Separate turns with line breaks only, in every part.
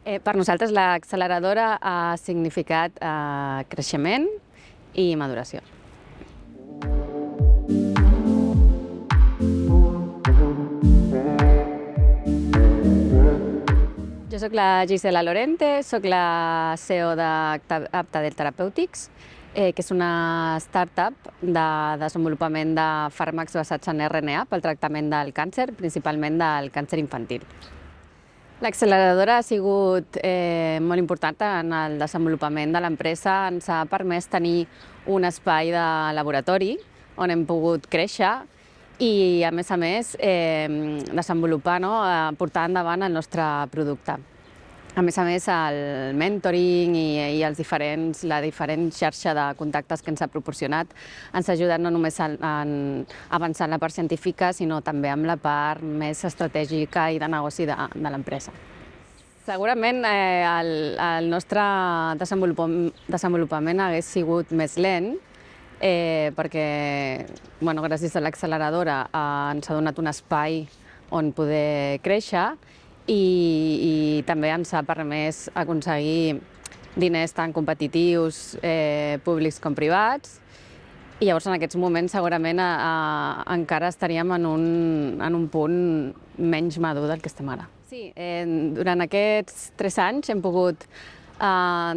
Per nosaltres l'acceleradora ha significat creixement i maduració. Jo soc la Gisela Lorente, soc la CEO d'Aptadel Therapeutics, que és una startup de desenvolupament de fàrmacs basats en RNA pel tractament del càncer, principalment del càncer infantil. L'acceleradora ha sigut molt important en el desenvolupament de l'empresa. Ens ha permès tenir un espai de laboratori on hem pogut créixer i, a més, desenvolupar, portar endavant el nostre producte. A més, el mentoring i la diferent xarxa de contactes que ens ha proporcionat ens ha ajudat no només a avançar en la part científica, sinó també amb la part més estratègica i de negoci de l'empresa. Segurament el nostre desenvolupament hagués sigut més lent, perquè gràcies a l'acceleradora ens ha donat un espai on poder créixer i també ens ha permès aconseguir diners tan competitius, públics com privats, i llavors en aquests moments segurament encara estaríem en un punt menys madur del que estem ara. Sí, durant aquests 3 anys hem pogut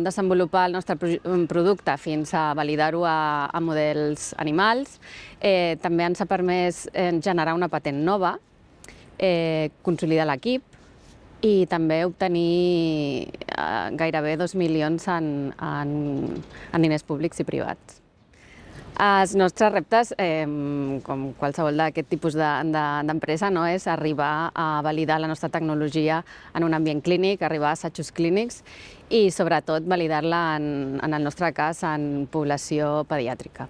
desenvolupar el nostre producte fins a validar-ho a models animals. També ens ha permès generar una patent nova, consolidar l'equip i també obtenir gairebé 2 milions en diners públics i privats. Els nostres reptes, com qualsevol d'aquest tipus d'empresa, és arribar a validar la nostra tecnologia en un ambient clínic, arribar a assajos clínics i, sobretot, validar-la, en el nostre cas, en població pediàtrica.